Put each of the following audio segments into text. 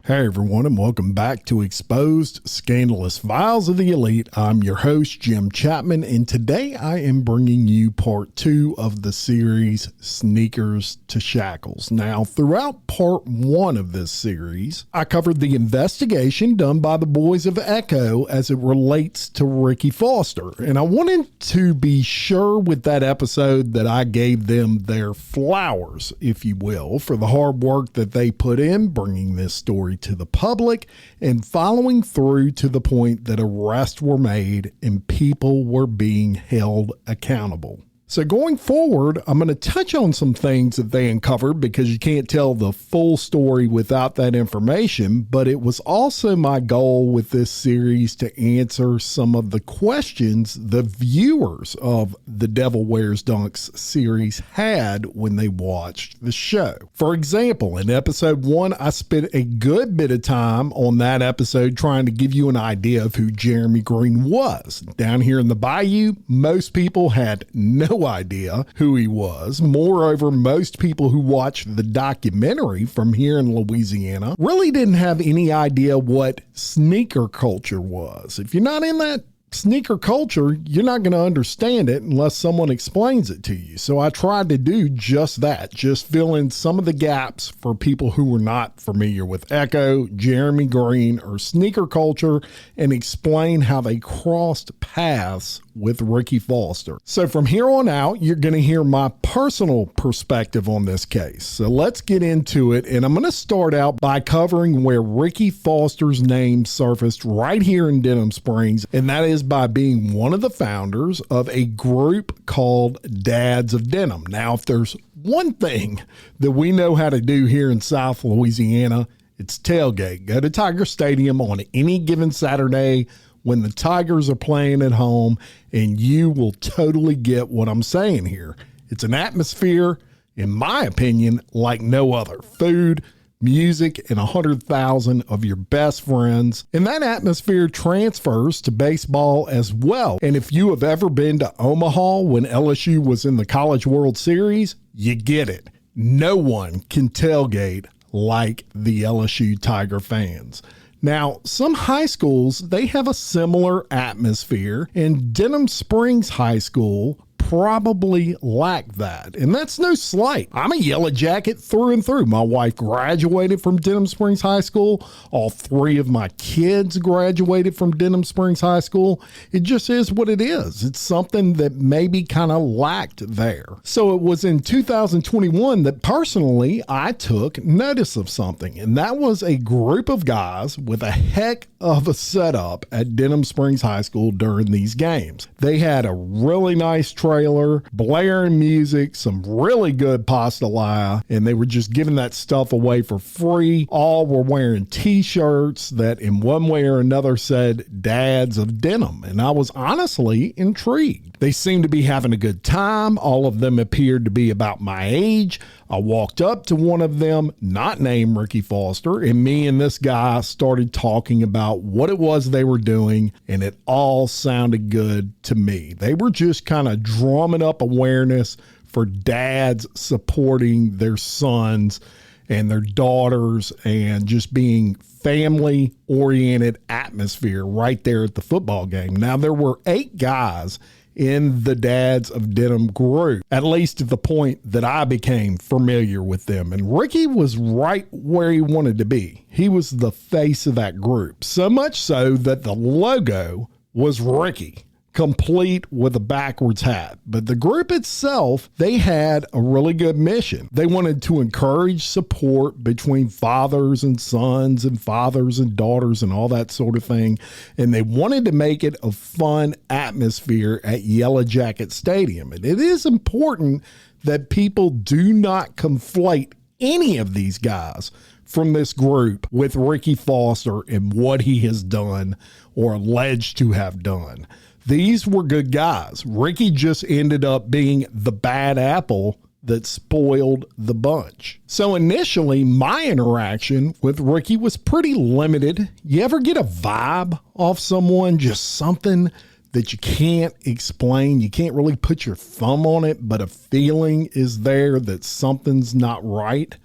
Hey everyone, and welcome back to Exposed Scandalous Files of the Elite. I'm your host, Jim Chapman, and today I am bringing you part 2 of the series Sneakers to Shackles. Now, throughout part 1 of this series, I covered the investigation done by the boys of Echo as it relates to Ricky Foster, and I wanted to be sure with that episode that I gave them their flowers, if you will, for the hard work that they put in bringing this story to the public and following through to the point that arrests were made and people were being held accountable. So going forward, I'm going to touch on some things that they uncovered because you can't tell the full story without that information, but it was also my goal with this series to answer some of the questions the viewers of the Devil Wears Dunks series had when they watched the show. For example, in episode 1, I spent a good bit of time on that episode trying to give you an idea of who Jeremy Green was. Down here in the Bayou, most people had no idea who he was. Moreover, most people who watched the documentary from here in Louisiana really didn't have any idea what sneaker culture was. If you're not in that sneaker culture, you're not going to understand it unless someone explains it to you. So I tried to do just that, just fill in some of the gaps for people who were not familiar with Echo, Jeremy Green, or sneaker culture, and explain how they crossed paths with Ricky Foster. So from here on out, you're going to hear my personal perspective on this case. So let's get into it. And I'm going to start out by covering where Ricky Foster's name surfaced right here in Denham Springs. And that is by being one of the founders of a group called Dads of Denham. Now, if there's one thing that we know how to do here in South Louisiana, it's tailgate. Go to Tiger Stadium on any given Saturday when the Tigers are playing at home, and you will totally get what I'm saying here. It's an atmosphere, in my opinion, like no other. Food, music, and 100,000 of your best friends. And that atmosphere transfers to baseball as well. And if you have ever been to Omaha when LSU was in the College World Series, you get it. No one can tailgate like the LSU Tiger fans. Now, some high schools, they have a similar atmosphere, and Denham Springs High School probably lack that. And that's no slight. I'm a Yellow Jacket through and through. My wife graduated from Denham Springs High School. All 3 of my kids graduated from Denham Springs High School. It just is what it is. It's something that maybe kind of lacked there. So it was in 2021 that personally I took notice of something, and that was a group of guys with a heck of a setup at Denham Springs High School during these games. They had a really nice trailer, blaring music, some really good pastelaia, and they were just giving that stuff away for free. All were wearing t-shirts that in one way or another said Dads of Denham, and I was honestly intrigued. They seemed to be having a good time. All of them appeared to be about my age. I walked up to one of them, not named Ricky Foster, and me and this guy started talking about what it was they were doing, and it all sounded good to me. They were just kind of drumming up awareness for dads supporting their sons and their daughters and just being family-oriented atmosphere right there at the football game. Now, there were 8 guys in the Dads of Denham group, at least at the point that I became familiar with them. And Ricky was right where he wanted to be. He was the face of that group, so much so that the logo was Ricky, complete with a backwards hat. But the group itself, they had a really good mission. They wanted to encourage support between fathers and sons and fathers and daughters and all that sort of thing. And they wanted to make it a fun atmosphere at Yellow Jacket Stadium. And it is important that people do not conflate any of these guys from this group with Ricky Foster and what he has done or alleged to have done. These were good guys. Ricky just ended up being the bad apple that spoiled the bunch. So initially, my interaction with Ricky was pretty limited. You ever get a vibe off someone, just something that you can't explain? You can't really put your thumb on it, but a feeling is there that something's not right.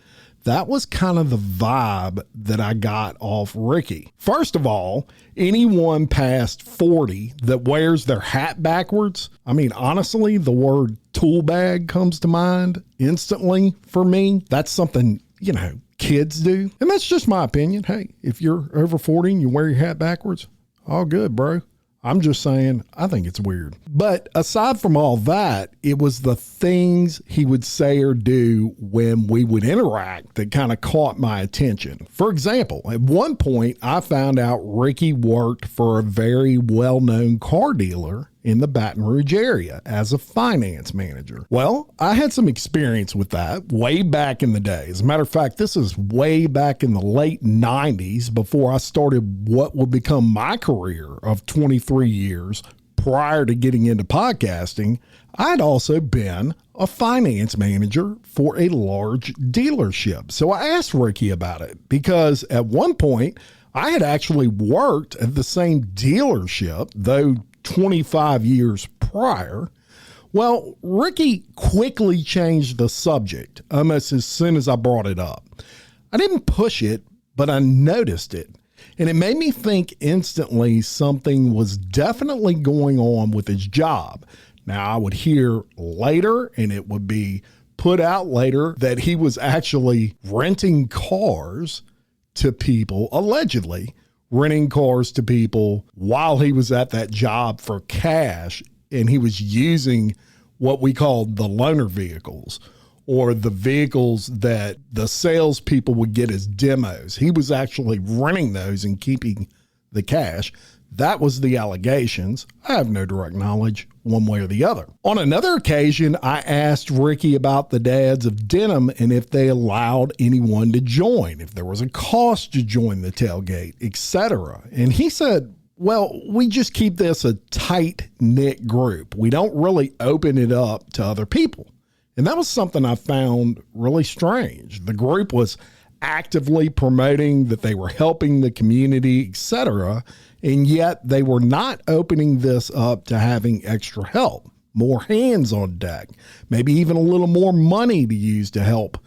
that was kind of the vibe that I got off Ricky. First of all, anyone past 40 that wears their hat backwards, I mean, honestly, the word tool bag comes to mind instantly for me. That's something, kids do. And that's just my opinion. Hey, if you're over 40 and you wear your hat backwards, all good, bro. I'm just saying, I think it's weird. But aside from all that, it was the things he would say or do when we would interact that kind of caught my attention. For example, at one point, I found out Ricky worked for a very well-known car dealer in the Baton Rouge area as a finance manager. Well, I had some experience with that way back in the day. As a matter of fact, this is way back in the late 90s before I started what would become my career of 23 years. Prior to getting into podcasting, I'd also been a finance manager for a large dealership. So I asked Ricky about it because at one point I had actually worked at the same dealership, though 25 years prior. Well, Ricky quickly changed the subject almost as soon as I brought it up. I didn't push it, but I noticed it. And it made me think instantly something was definitely going on with his job. Now, I would hear later, and it would be put out later, that he was actually renting cars to people, allegedly renting cars to people while he was at that job for cash. And he was using what we called the loaner vehicles, or the vehicles that the salespeople would get as demos. He was actually renting those and keeping the cash. That was the allegations. I have no direct knowledge one way or the other. On another occasion, I asked Ricky about the dads of Denham and if they allowed anyone to join, if there was a cost to join the tailgate, etc. And he said, well, we just keep this a tight-knit group. We don't really open it up to other people. And that was something I found really strange. The group was actively promoting that they were helping the community, etc., and yet they were not opening this up to having extra help, more hands on deck, maybe even a little more money to use to help,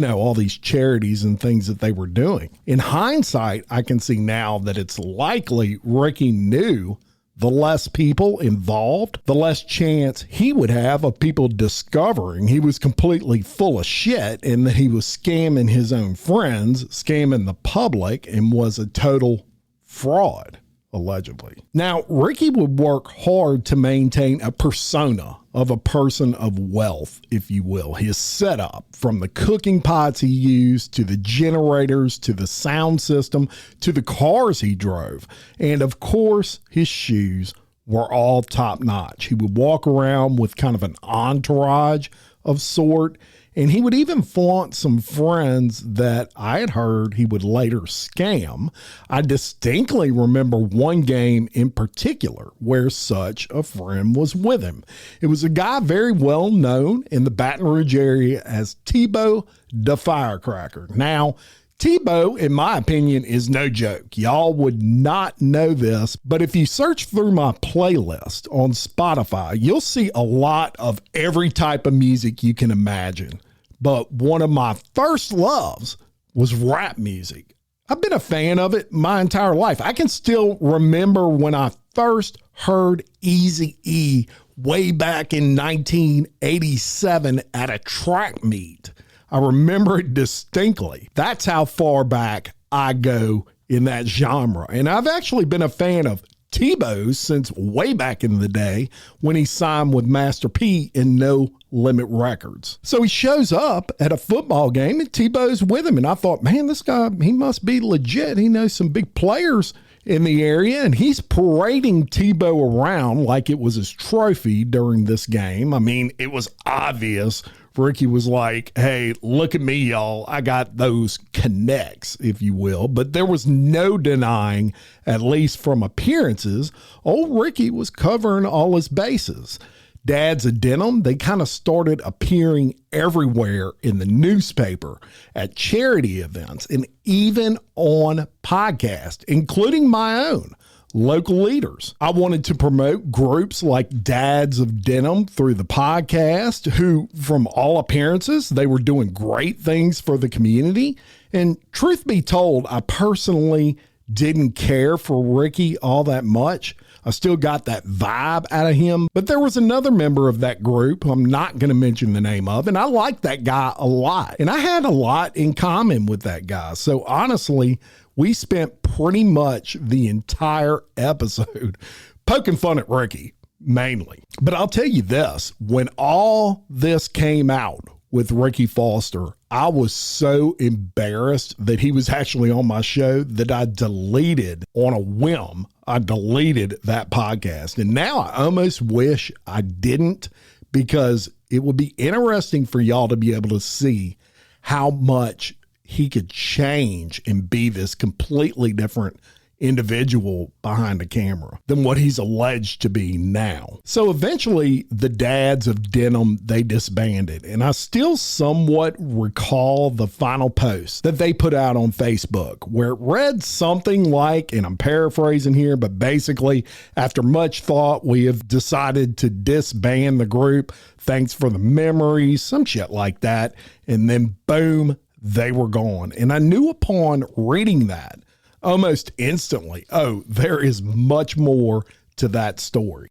all these charities and things that they were doing. In hindsight, I can see now that it's likely Ricky knew the less people involved, the less chance he would have of people discovering he was completely full of shit and that he was scamming his own friends, scamming the public, and was a total fraud, allegedly. Now, Ricky would work hard to maintain a persona of a person of wealth, if you will. His setup, from the cooking pots he used, to the generators, to the sound system, to the cars he drove. And of course, his shoes were all top notch. He would walk around with kind of an entourage of sort. And he would even flaunt some friends that I had heard he would later scam. I distinctly remember one game in particular where such a friend was with him. It was a guy very well known in the Baton Rouge area as Tebow the Firecracker. Now, Tebow, in my opinion, is no joke. Y'all would not know this, but if you search through my playlist on Spotify, you'll see a lot of every type of music you can imagine. But one of my first loves was rap music. I've been a fan of it my entire life. I can still remember when I first heard Eazy-E way back in 1987 at a track meet. I remember it distinctly. That's how far back I go in that genre. And I've actually been a fan of Tebow's since way back in the day when he signed with Master P and No Limit Records. So he shows up at a football game and Tebow's with him. And I thought, man, this guy, he must be legit. He knows some big players in the area, and he's parading Tebow around like it was his trophy during this game. I mean, it was obvious. Ricky was like, hey, look at me, y'all. I got those connects, if you will. But there was no denying, at least from appearances, old Ricky was covering all his bases. Dads of Denham, they kind of started appearing everywhere in the newspaper, at charity events, and even on podcasts, including my own, local leaders. I wanted to promote groups like Dads of Denham through the podcast, who, from all appearances, they were doing great things for the community. And truth be told, I personally didn't care for Ricky all that much. I still got that vibe out of him. But there was another member of that group who I'm not going to mention the name of, and I liked that guy a lot. And I had a lot in common with that guy. So honestly, we spent pretty much the entire episode poking fun at Ricky, mainly. But I'll tell you this, when all this came out with Ricky Foster, I was so embarrassed that he was actually on my show that I deleted on a whim. I deleted that podcast. And now I almost wish I didn't, because it would be interesting for y'all to be able to see how much he could change and be this completely different individual behind the camera than what he's alleged to be now. So eventually the Dads of Denham, they disbanded, and I still somewhat recall the final post that they put out on Facebook, where it read something like, and I'm paraphrasing here, but basically, after much thought, we have decided to disband the group. Thanks for the memories, some shit like that. And then boom, they were gone. And I knew upon reading that almost instantly, oh, there is much more to that story.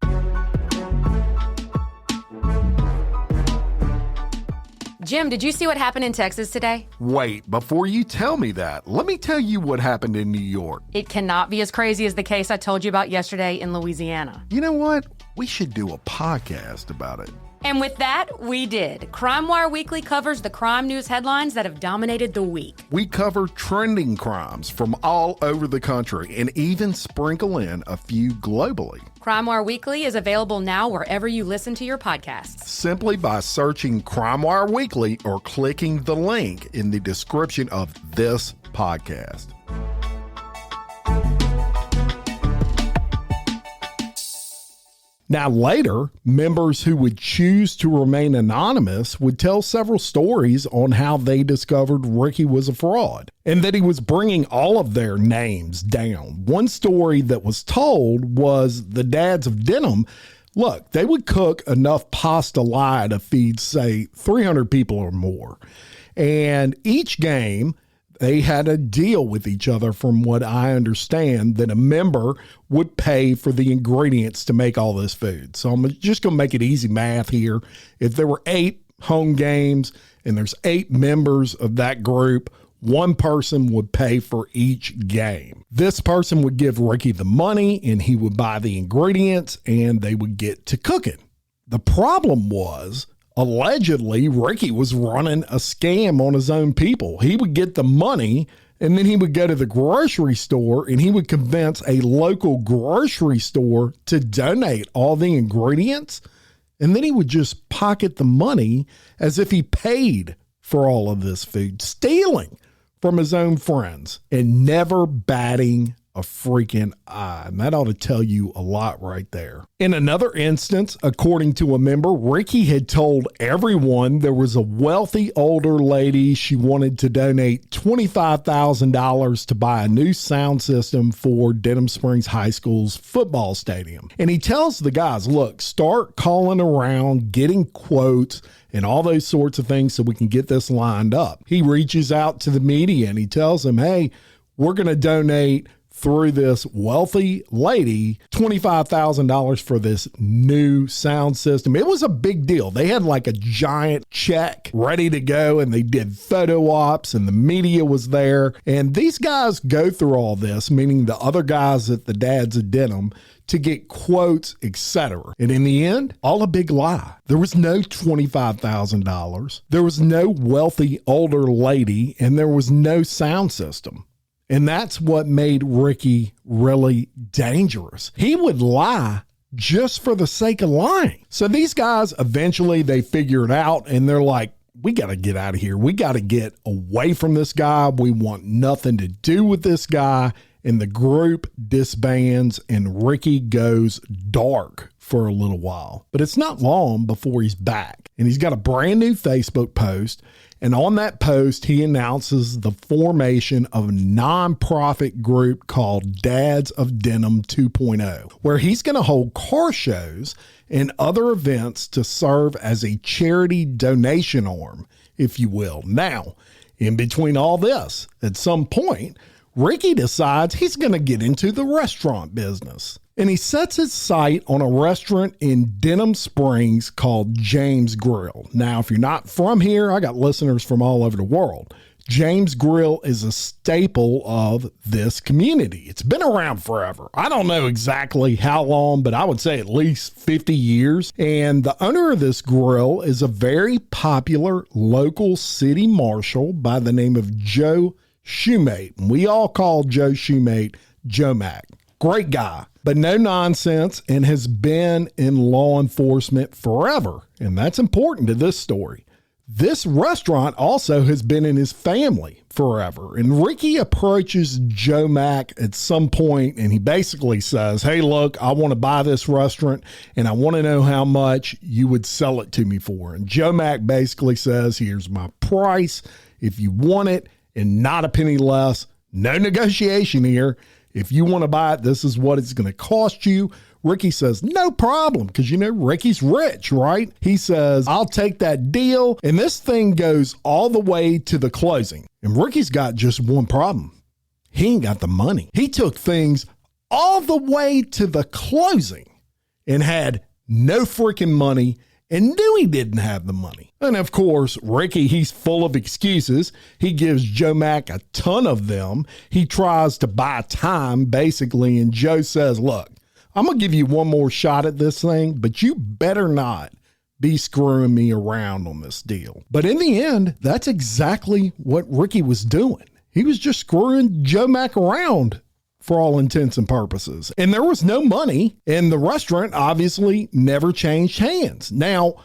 Jim, did you see what happened in Texas today? Wait, before you tell me that, let me tell you what happened in New York. It cannot be as crazy as the case I told you about yesterday in Louisiana. You know what? We should do a podcast about it. And with that, we did. Crime Wire Weekly covers the crime news headlines that have dominated the week. We cover trending crimes from all over the country and even sprinkle in a few globally. Crime Wire Weekly is available now wherever you listen to your podcasts. Simply by searching Crime Wire Weekly or clicking the link in the description of this podcast. Now later, members who would choose to remain anonymous would tell several stories on how they discovered Ricky was a fraud and that he was bringing all of their names down. One story that was told was the Dads of Denham. Look, they would cook enough pasta lye to feed, say, 300 people or more. And each game, they had a deal with each other, from what I understand, that a member would pay for the ingredients to make all this food. So I'm just going to make it easy math here. If there were 8 home games and there's 8 members of that group, one person would pay for each game. This person would give Ricky the money and he would buy the ingredients and they would get to cooking. The problem was, allegedly, Ricky was running a scam on his own people. He would get the money and then he would go to the grocery store and he would convince a local grocery store to donate all the ingredients. And then he would just pocket the money as if he paid for all of this food, stealing from his own friends and never batting a freaking eye. And that ought to tell you a lot right there. In another instance, according to a member, Ricky had told everyone there was a wealthy older lady. She wanted to donate $25,000 to buy a new sound system for Denham Springs High School's football stadium. And he tells the guys, look, start calling around, getting quotes and all those sorts of things so we can get this lined up. He reaches out to the media and he tells them, hey, we're going to donate through this wealthy lady $25,000 for this new sound system. It was a big deal. They had like a giant check ready to go and they did photo ops and the media was there. And these guys go through all this, meaning the other guys at the Dads of Denham, to get quotes, etc. And in the end, all a big lie. There was no $25,000. There was no wealthy older lady and there was no sound system. And that's what made Ricky really dangerous. He would lie just for the sake of lying. So these guys, eventually they figure it out and they're like, we got to get out of here. We got to get away from this guy. We want nothing to do with this guy. And the group disbands and Ricky goes dark for a little while. But it's not long before he's back. And he's got a brand new Facebook post. And on that post, he announces the formation of a nonprofit group called Dads of Denham 2.0, where he's going to hold car shows and other events to serve as a charity donation arm, if you will. Now, in between all this, at some point, Ricky decides he's going to get into the restaurant business. And he sets his sight on a restaurant in Denham Springs called James Grill. Now, if you're not from here, I got listeners from all over the world. James Grill is a staple of this community. It's been around forever. I don't know exactly how long, but I would say at least 50 years. And the owner of this grill is a very popular local city marshal by the name of Joe Shoemate. We all call Joe Shoemate Joe Mac. Great guy, but no nonsense, and has been in law enforcement forever. And that's important to this story. This restaurant also has been in his family forever. And Ricky approaches Joe Mac at some point, and he basically says, hey, look, I want to buy this restaurant, and I want to know how much you would sell it to me for. And Joe Mac basically says, here's my price. If you want it, and not a penny less, no negotiation here. If you want to buy it, this is what it's going to cost you. Ricky says, no problem, because you know Ricky's rich, right? He says, I'll take that deal. And this thing goes all the way to the closing. And Ricky's got just one problem. He ain't got the money. He took things all the way to the closing and had no freaking money and knew he didn't have the money. And of course, Ricky, he's full of excuses. He gives Joe Mac a ton of them. He tries to buy time, basically, and Joe says, look, I'm going to give you one more shot at this thing, but you better not be screwing me around on this deal. But in the end, that's exactly what Ricky was doing. He was just screwing Joe Mac around for all intents and purposes. And there was no money, and the restaurant obviously never changed hands. Now,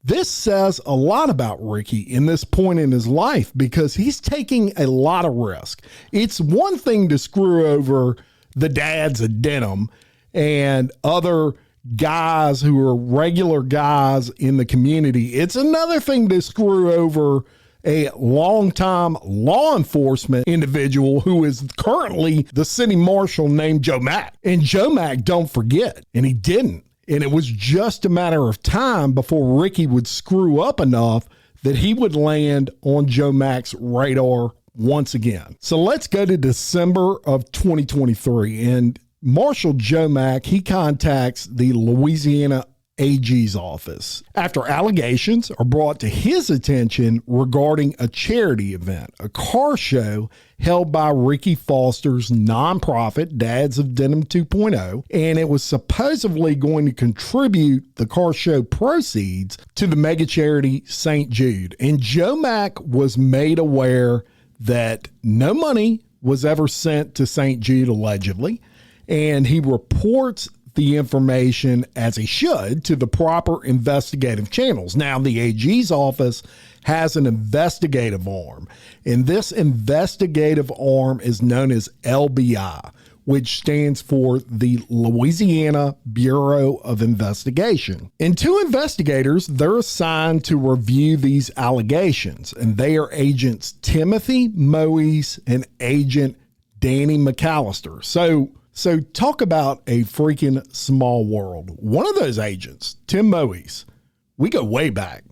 this says a lot about Ricky in this point in his life because he's taking a lot of risk. It's one thing to screw over the dads of Denham and other guys who are regular guys in the community. It's another thing to screw over a longtime law enforcement individual who is currently the city marshal named Joe Mac. And Joe Mac, don't forget, and he didn't. And it was just a matter of time before Ricky would screw up enough that he would land on Joe Mac's radar once again. So let's go to December of 2023. And Marshal Joe Mac, he contacts the Louisiana AG's office after allegations are brought to his attention regarding a charity event, a car show held by Ricky Foster's nonprofit Dads of Denham 2.0, and it was supposedly going to contribute the car show proceeds to the mega charity St. Jude. And Joe Mac was made aware that no money was ever sent to St. Jude, allegedly, and he reports the information, as he should, to the proper investigative channels. Now, the AG's office has an investigative arm, and this investigative arm is known as LBI, which stands for the Louisiana Bureau of Investigation. And two investigators, they're assigned to review these allegations, and they are Agents Timothy Moise and Agent Danny McAllister. So talk about a freaking small world. One of those agents, Tim Moise, we go way back.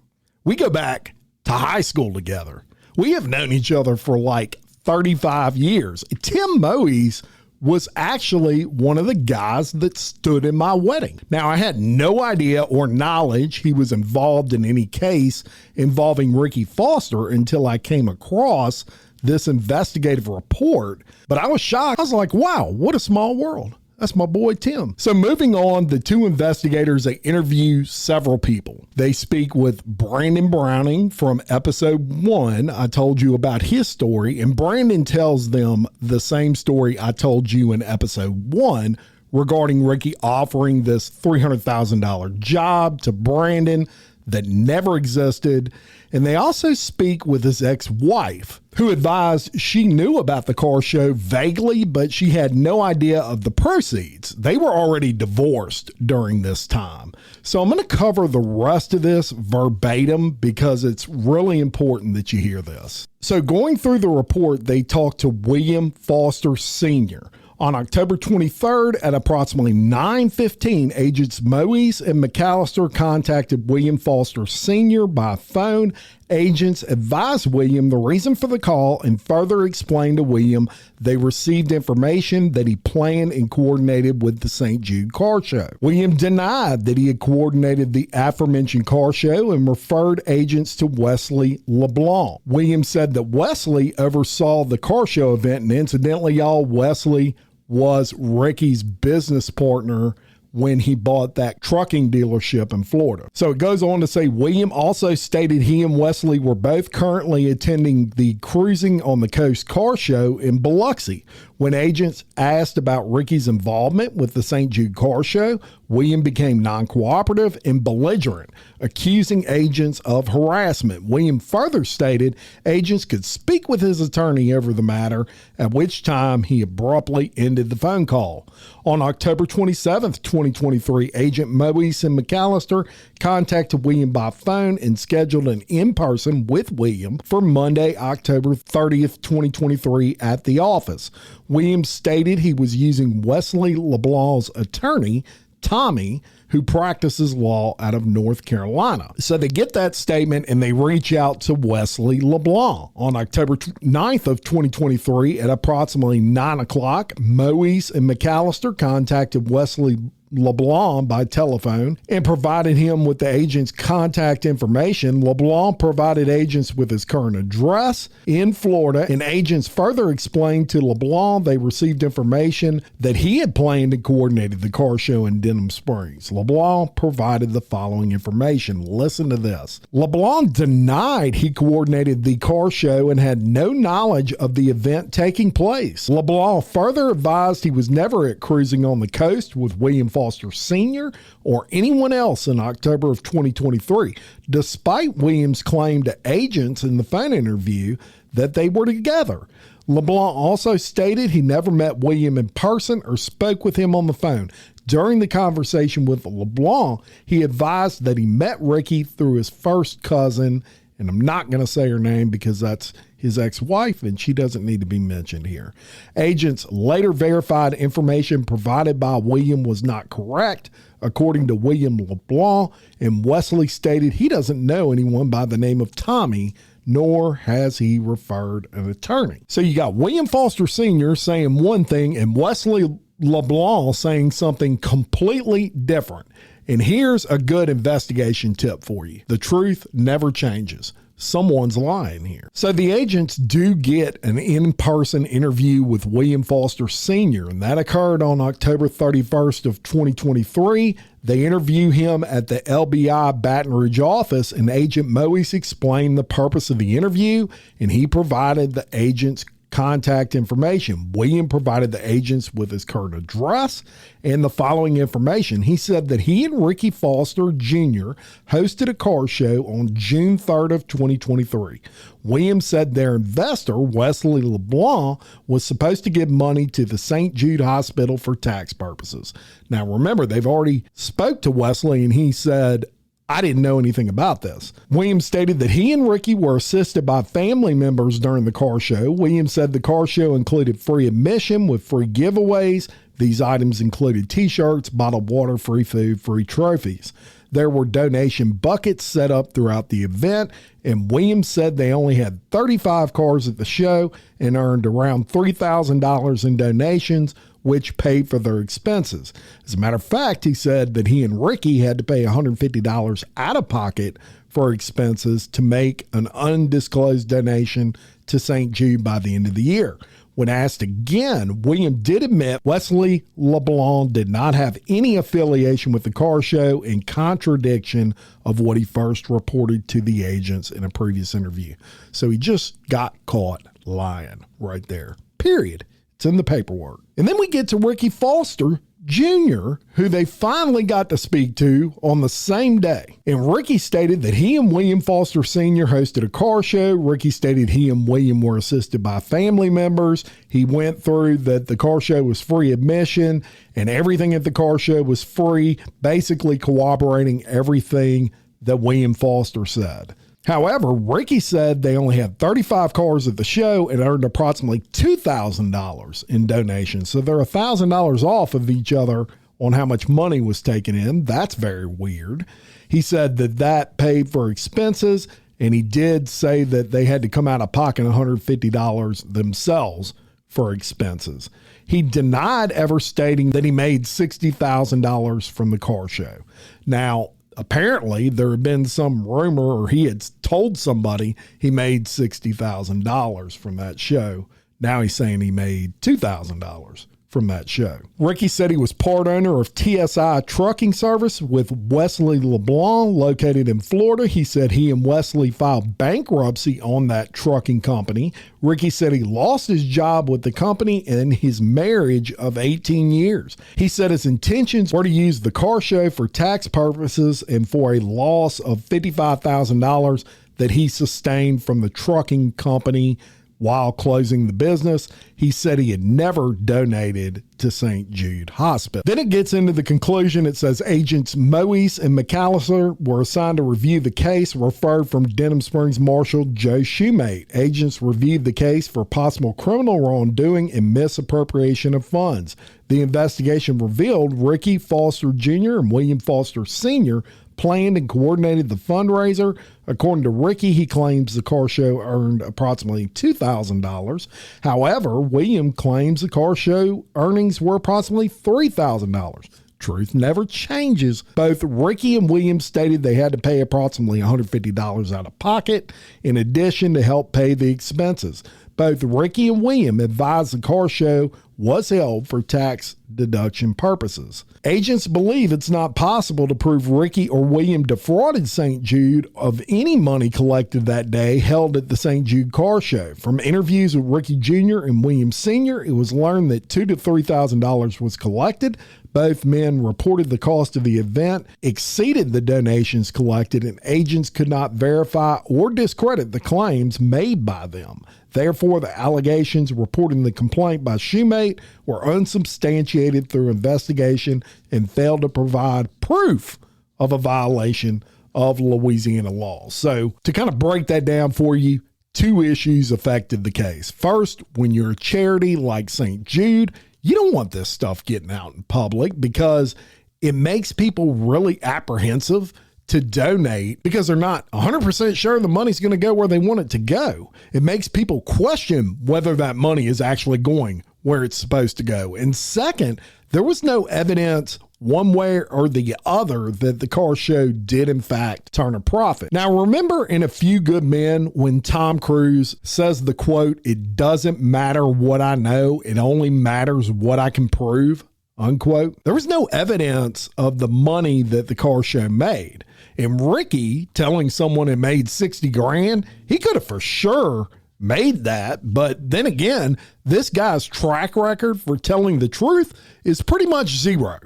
We go back to high school together. We have known each other for like 35 years. Tim Moise was actually one of the guys that stood in my wedding. Now, I had no idea or knowledge he was involved in any case involving Ricky Foster until I came across this investigative report, but I was shocked. I was like, wow, what a small world. That's my boy, Tim. So moving on, the two investigators, they interview several people. They speak with Brandon Browning from episode 1. I told you about his story, and Brandon tells them the same story I told you in episode 1 regarding Ricky offering this $300,000 job to Brandon that never existed. And they also speak with his ex-wife, who advised she knew about the car show vaguely, but she had no idea of the proceeds. They were already divorced during this time. So I'm going to cover the rest of this verbatim because it's really important that you hear this. So going through the report, they talked to William Foster Sr. On October 23rd at approximately 9:15, agents Moise and McAllister contacted William Foster Sr. by phone. Agents advised William the reason for the call and further explained to William they received information that he planned and coordinated with the St. Jude car show. William denied that he had coordinated the aforementioned car show and referred agents to Wesley LeBlanc. William said that Wesley oversaw the car show event, and incidentally, y'all, Wesley was Ricky's business partner when he bought that trucking dealership in Florida. So it goes on to say William also stated he and Wesley were both currently attending the Cruising on the Coast car show in Biloxi. When agents asked about Ricky's involvement with the St. Jude car show, William became non-cooperative and belligerent, accusing agents of harassment. William further stated agents could speak with his attorney over the matter, at which time he abruptly ended the phone call. On October 27th, 2023, Agent Moise and McAllister contacted William by phone and scheduled an in-person with William for Monday, October 30th, 2023 at the office. William stated he was using Wesley LeBlanc's attorney, Tommy, who practices law out of North Carolina. So they get that statement and they reach out to Wesley LeBlanc. On October 9th of 2023 at approximately 9 o'clock, Moise and McAllister contacted Wesley LeBlanc by telephone and provided him with the agent's contact information. LeBlanc provided agents with his current address in Florida, and agents further explained to LeBlanc they received information that he had planned and coordinated the car show in Denham Springs. LeBlanc provided the following information. Listen to this. LeBlanc denied he coordinated the car show and had no knowledge of the event taking place. LeBlanc further advised he was never at Cruising on the Coast with William Foster Sr. or anyone else in October of 2023, despite William's claim to agents in the phone interview that they were together. LeBlanc also stated he never met William in person or spoke with him on the phone. During the conversation with LeBlanc, he advised that he met Ricky through his first cousin, and I'm not going to say her name because that's his ex-wife, and she doesn't need to be mentioned here. Agents later verified information provided by William was not correct, according to William LeBlanc, and Wesley stated he doesn't know anyone by the name of Tommy, nor has he referred an attorney. So you got William Foster Sr. saying one thing and Wesley LeBlanc saying something completely different. And here's a good investigation tip for you. The truth never changes. Someone's lying here. So the agents do get an in-person interview with William Foster Sr., and that occurred on October 31st of 2023. They interview him at the LBI Baton Rouge office, and Agent Moise explained the purpose of the interview, and he provided the agents contact information. William provided the agents with his current address and the following information. He said that he and Ricky Foster Jr. hosted a car show on June 3rd of 2023. William said their investor, Wesley LeBlanc, was supposed to give money to the St. Jude Hospital for tax purposes. Now remember, they've already spoke to Wesley and he said, I didn't know anything about this. Williams stated that he and Ricky were assisted by family members during the car show. Williams said the car show included free admission with free giveaways. These items included t-shirts, bottled water, free food, free trophies. There were donation buckets set up throughout the event, and Williams said they only had 35 cars at the show and earned around $3,000 in donations, which paid for their expenses. As a matter of fact, he said that he and Ricky had to pay $150 out of pocket for expenses to make an undisclosed donation to St. Jude by the end of the year. When asked again, William did admit Wesley LeBlanc did not have any affiliation with the car show, in contradiction of what he first reported to the agents in a previous interview. So he just got caught lying right there. Period. It's in the paperwork. And then we get to Ricky Foster Jr., who they finally got to speak to on the same day. And Ricky stated that he and William Foster Sr. hosted a car show. Ricky stated he and William were assisted by family members. He went through that the car show was free admission and everything at the car show was free, basically corroborating everything that William Foster said. However, Ricky said they only had 35 cars at the show and earned approximately $2,000 in donations. So they're $1,000 off of each other on how much money was taken in. That's very weird. He said that paid for expenses, and he did say that they had to come out of pocket $150 themselves for expenses. He denied ever stating that he made $60,000 from the car show. Now, apparently, there had been some rumor, or he had told somebody he made $60,000 from that show. Now he's saying he made $2,000 from that show. Ricky said he was part owner of TSI Trucking Service with Wesley LeBlanc, located in Florida. He said he and Wesley filed bankruptcy on that trucking company. Ricky said he lost his job with the company in his marriage of 18 years. He said his intentions were to use the car show for tax purposes and for a loss of $55,000 that he sustained from the trucking company while closing the business. He said he had never donated to St. Jude Hospital. Then it gets into the conclusion. It says agents Moise and McAllister were assigned to review the case, referred from Denham Springs Marshal Joe Shoemate. Agents reviewed the case for possible criminal wrongdoing and misappropriation of funds. The investigation revealed Ricky Foster Jr. and William Foster Sr. planned and coordinated the fundraiser. According to Ricky, he claims the car show earned approximately $2,000. However, William claims the car show earnings were approximately $3,000. Truth never changes. Both Ricky and William stated they had to pay approximately $150 out of pocket in addition to help pay the expenses. Both Ricky and William advised the car show was held for tax deduction purposes. Agents believe it's not possible to prove Ricky or William defrauded St. Jude of any money collected that day held at the St. Jude car show. From interviews with Ricky Jr. and William Sr., it was learned that $2,000 to $3,000 was collected. Both men reported the cost of the event exceeded the donations collected, and agents could not verify or discredit the claims made by them. Therefore, the allegations reported in the complaint by Shoemate were unsubstantiated through investigation and failed to provide proof of a violation of Louisiana law. So to kind of break that down for you, two issues affected the case. First, when you're a charity like St. Jude, you don't want this stuff getting out in public because it makes people really apprehensive to donate because they're not 100% sure the money's going to go where they want it to go. It makes people question whether that money is actually going where it's supposed to go. And second, there was no evidence one way or the other that the car show did in fact turn a profit. Now, remember in A Few Good Men when Tom Cruise says the quote, "It doesn't matter what I know, it only matters what I can prove," unquote. There was no evidence of the money that the car show made. And Ricky telling someone it made 60 grand, he could have for sure made that. But then again, this guy's track record for telling the truth is pretty much zero.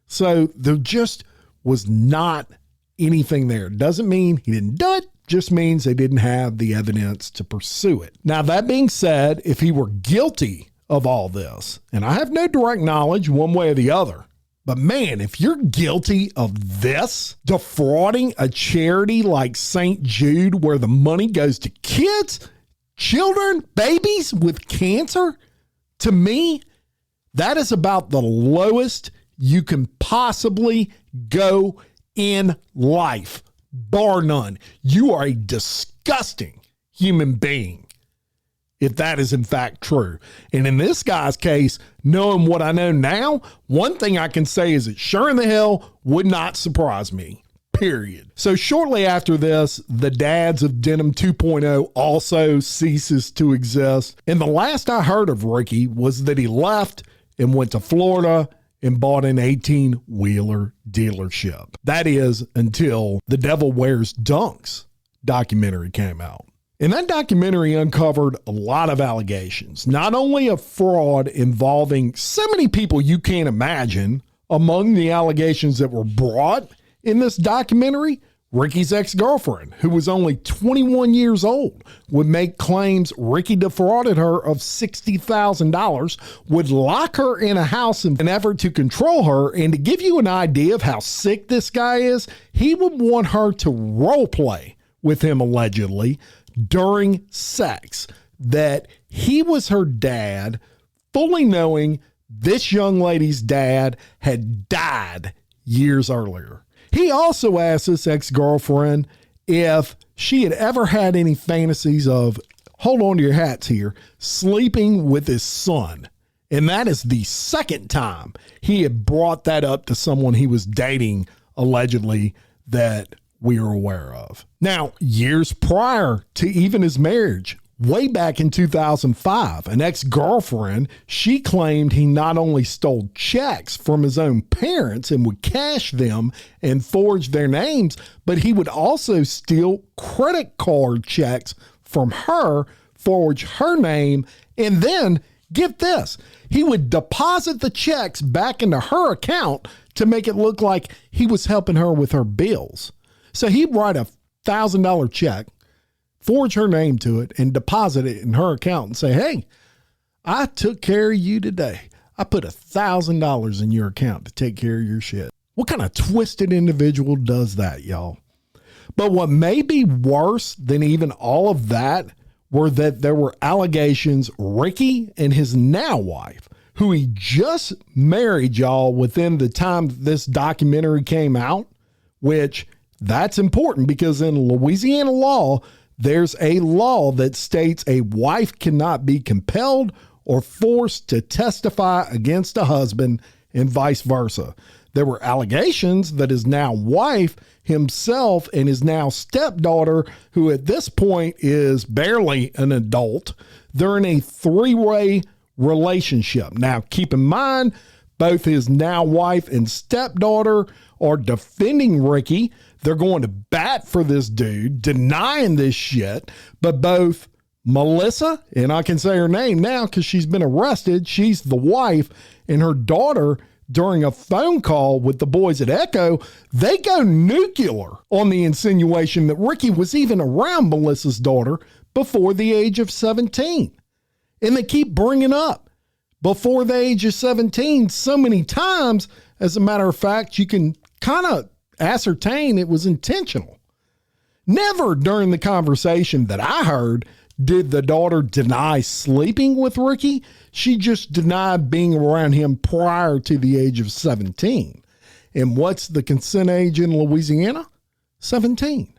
So there just was not anything there. Doesn't mean he didn't do it, just means they didn't have the evidence to pursue it. Now, that being said, if he were guilty of all this, and I have no direct knowledge one way or the other, but man, if you're guilty of this, defrauding a charity like St. Jude where the money goes to kids, children, babies with cancer, to me, that is about the lowest you can possibly go in life, bar none. You are a disgusting human being if that is in fact true. And in this guy's case, knowing what I know now, one thing I can say is it sure in the hell would not surprise me, period. So shortly after this, the Dads of Denham 2.0 also ceases to exist. And the last I heard of Ricky was that he left and went to Florida and bought an 18-wheeler dealership. That is until the Devil Wears Dunks documentary came out. And that documentary uncovered a lot of allegations, not only of fraud involving so many people you can't imagine. Among the allegations that were brought in this documentary, Ricky's ex-girlfriend, who was only 21 years old, would make claims Ricky defrauded her of $60,000, would lock her in a house in an effort to control her. And to give you an idea of how sick this guy is, he would want her to role play with him allegedly during sex, that he was her dad, fully knowing this young lady's dad had died years earlier. He also asked this ex-girlfriend if she had ever had any fantasies of, hold on to your hats here, sleeping with his son. And that is the second time he had brought that up to someone he was dating, allegedly, that we are aware of. Now, years prior to even his marriage, way back in 2005, an ex-girlfriend, she claimed he not only stole checks from his own parents and would cash them and forge their names, but he would also steal credit card checks from her, forge her name, and then, get this, he would deposit the checks back into her account to make it look like he was helping her with her bills. So he'd write a $1,000 check, forge her name to it, and deposit it in her account and say, hey, I took care of you today. I put $1,000 in your account to take care of your shit. What kind of twisted individual does that, y'all? But what may be worse than even all of that were that there were allegations Ricky and his now wife, who he just married, y'all, within the time this documentary came out, which that's important because in Louisiana law, there's a law that states a wife cannot be compelled or forced to testify against a husband and vice versa. There were allegations that his now wife himself and his now stepdaughter, who at this point is barely an adult, they're in a three-way relationship. Now, keep in mind, both his now wife and stepdaughter are defending Ricky. They're going to bat for this dude, denying this shit. But both Melissa, and I can say her name now because she's been arrested, she's the wife, and her daughter, during a phone call with the boys at Echo, they go nuclear on the insinuation that Ricky was even around Melissa's daughter before the age of 17. And they keep bringing up before the age of 17 so many times. As a matter of fact, you can kind of ascertain it was intentional. Never during the conversation that I heard did the daughter deny sleeping with Ricky. She just denied being around him prior to the age of 17. And what's the consent age in Louisiana? 17.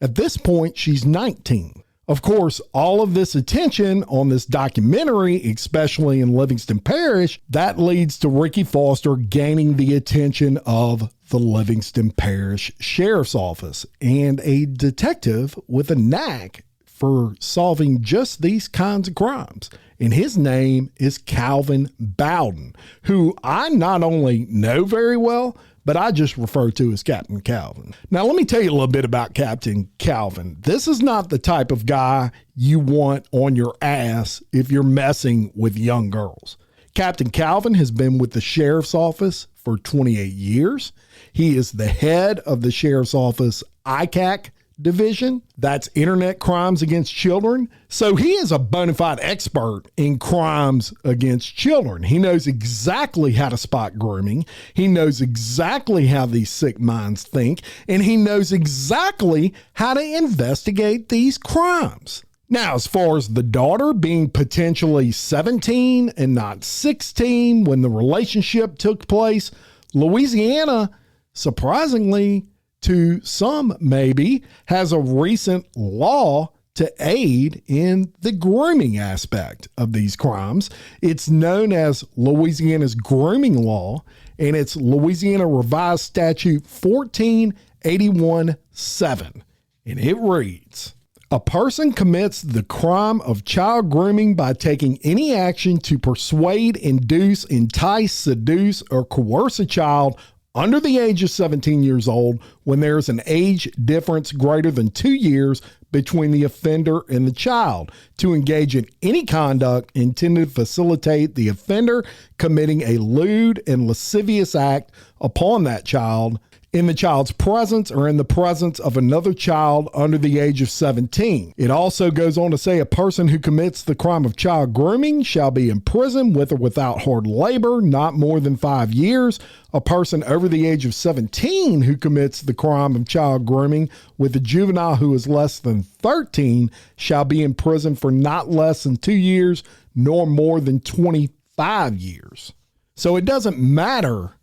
At this point, she's 19. Of course, all of this attention on this documentary, especially in Livingston Parish, that leads to Ricky Foster gaining the attention of the Livingston Parish Sheriff's Office and a detective with a knack for solving just these kinds of crimes. And his name is Calvin Bowden, who I not only know very well, but I just refer to as Captain Calvin. Now, let me tell you a little bit about Captain Calvin. This is not the type of guy you want on your ass if you're messing with young girls. Captain Calvin has been with the Sheriff's Office for 28 years. He is the head of the Sheriff's Office ICAC division. That's Internet Crimes Against Children. So he is a bona fide expert in crimes against children. He knows exactly how to spot grooming. He knows exactly how these sick minds think, and he knows exactly how to investigate these crimes. Now, as far as the daughter being potentially 17 and not 16 when the relationship took place, Louisiana, surprisingly, to some maybe, has a recent law to aid in the grooming aspect of these crimes. It's known as Louisiana's grooming law, and it's Louisiana Revised Statute 1481-7. And it reads, a person commits the crime of child grooming by taking any action to persuade, induce, entice, seduce, or coerce a child under the age of 17 years old when there is an age difference greater than 2 years between the offender and the child, to engage in any conduct intended to facilitate the offender committing a lewd and lascivious act upon that child in the child's presence or in the presence of another child under the age of 17. It also goes on to say a person who commits the crime of child grooming shall be imprisoned with or without hard labor, not more than 5 years. A person over the age of 17 who commits the crime of child grooming with a juvenile who is less than 13 shall be imprisoned for not less than 2 years, nor more than 25 years. So it doesn't matter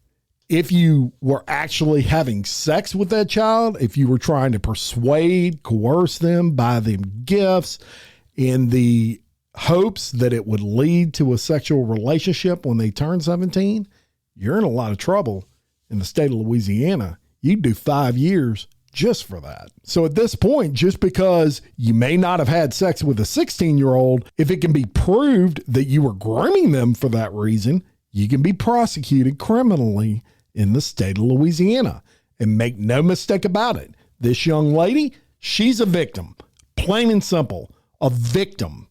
if you were actually having sex with that child, if you were trying to persuade, coerce them, buy them gifts in the hopes that it would lead to a sexual relationship when they turn 17, you're in a lot of trouble in the state of Louisiana. You'd do 5 years just for that. So at this point, just because you may not have had sex with a 16-year-old, if it can be proved that you were grooming them for that reason, you can be prosecuted criminally in the state of Louisiana. And make no mistake about it, this young lady, she's a victim. Plain and simple, a victim.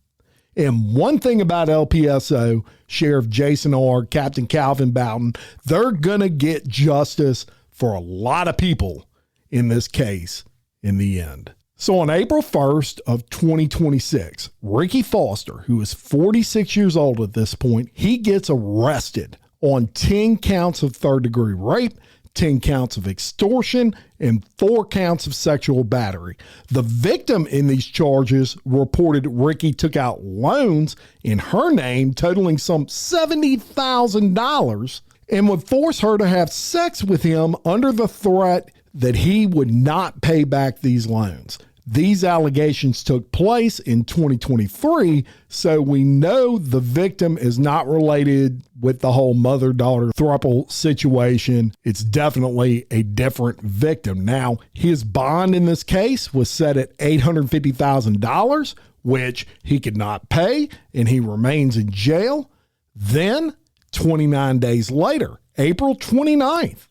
And one thing about LPSO, Sheriff Jason R., Captain Calvin Boughton, they're going to get justice for a lot of people in this case in the end. So on April 1st of 2026, Ricky Foster, who is 46 years old at this point, he gets arrested on 10 counts of third-degree rape, 10 counts of extortion, and 4 counts of sexual battery. The victim in these charges reported Ricky took out loans in her name totaling some $70,000 and would force her to have sex with him under the threat that he would not pay back these loans. These allegations took place in 2023, so we know the victim is not related with the whole mother-daughter throuple situation. It's definitely a different victim. Now, his bond in this case was set at $850,000, which he could not pay, and he remains in jail. Then, 29 days later, April 29th,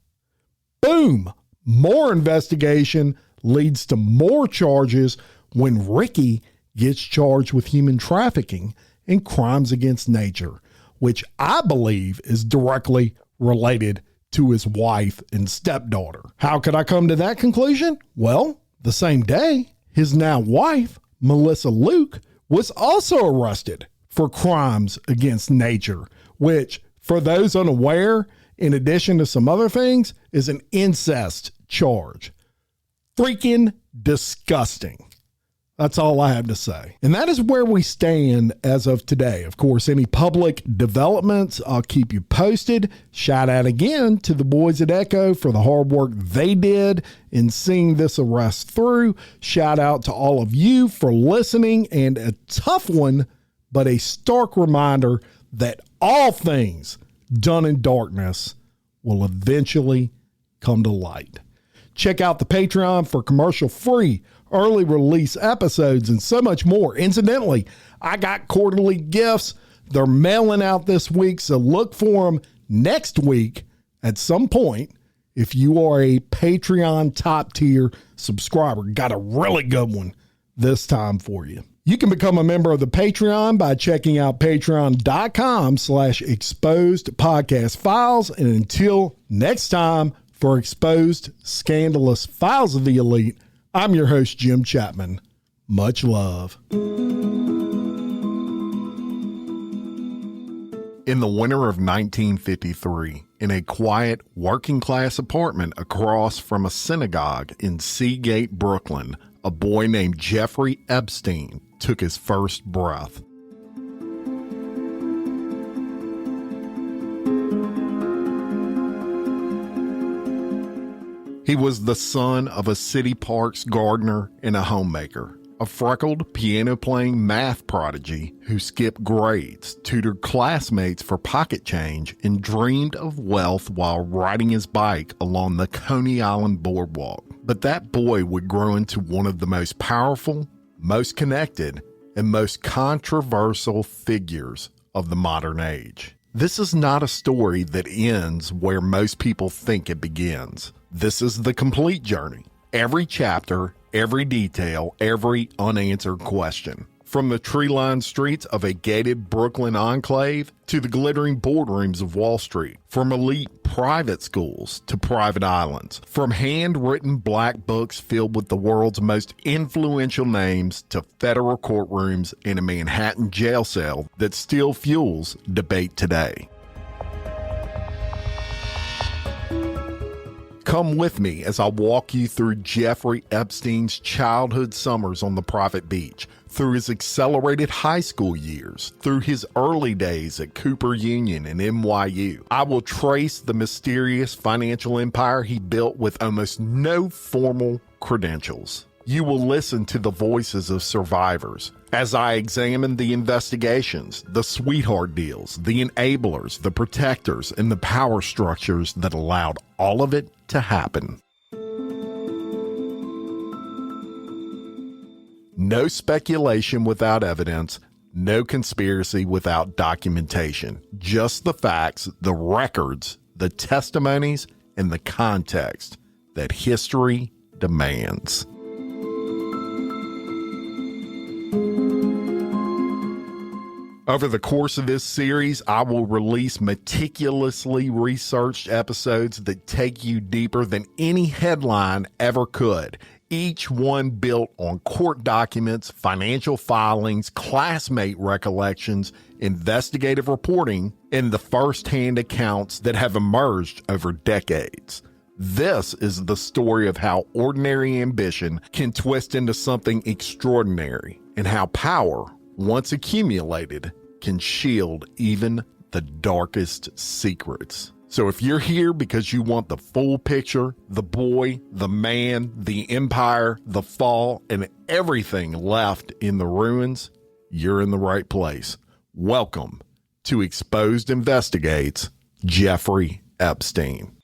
boom, more investigation leads to more charges when Ricky gets charged with human trafficking and crimes against nature, which I believe is directly related to his wife and stepdaughter. How could I come to that conclusion? Well, the same day, his now wife, Melissa Luke, was also arrested for crimes against nature, which, for those unaware, in addition to some other things, is an incest charge. Freaking disgusting. That's all I have to say. And that is where we stand as of today. Of course, any public developments, I'll keep you posted. Shout out again to the boys at Echo for the hard work they did in seeing this arrest through. Shout out to all of you for listening, and a tough one, but a stark reminder that all things done in darkness will eventually come to light. Check out the Patreon for commercial-free, early release episodes, and so much more. Incidentally, I got quarterly gifts. They're mailing out this week, so look for them next week at some point if you are a Patreon top-tier subscriber. Got a really good one this time for you. You can become a member of the Patreon by checking out patreon.com/exposed podcast files. And until next time, for Exposed Scandalous Files of the Elite, I'm your host, Jim Chapman. Much love. In the winter of 1953, in a quiet, working-class apartment across from a synagogue in Seagate, Brooklyn, a boy named Jeffrey Epstein took his first breath. He was the son of a city parks gardener and a homemaker, a freckled piano-playing math prodigy who skipped grades, tutored classmates for pocket change, and dreamed of wealth while riding his bike along the Coney Island boardwalk. But that boy would grow into one of the most powerful, most connected, and most controversial figures of the modern age. This is not a story that ends where most people think it begins. This is the complete journey. Every chapter, every detail, every unanswered question. From the tree-lined streets of a gated Brooklyn enclave to the glittering boardrooms of Wall Street. From elite private schools to private islands. From handwritten black books filled with the world's most influential names to federal courtrooms in a Manhattan jail cell that still fuels debate today. Come with me as I walk you through Jeffrey Epstein's childhood summers on the private beach, through his accelerated high school years, through his early days at Cooper Union and NYU. I will trace the mysterious financial empire he built with almost no formal credentials. You will listen to the voices of survivors as I examine the investigations, the sweetheart deals, the enablers, the protectors, and the power structures that allowed all of it to happen. No speculation without evidence, no conspiracy without documentation. Just the facts, the records, the testimonies, and the context that history demands. Over the course of this series, I will release meticulously researched episodes that take you deeper than any headline ever could. Each one built on court documents, financial filings, classmate recollections, investigative reporting, and the first-hand accounts that have emerged over decades. This is the story of how ordinary ambition can twist into something extraordinary, and how power, once accumulated, can shield even the darkest secrets. So if you're here because you want the full picture, the boy, the man, the empire, the fall, and everything left in the ruins, you're in the right place. Welcome to Exposed Investigates Jeffrey Epstein.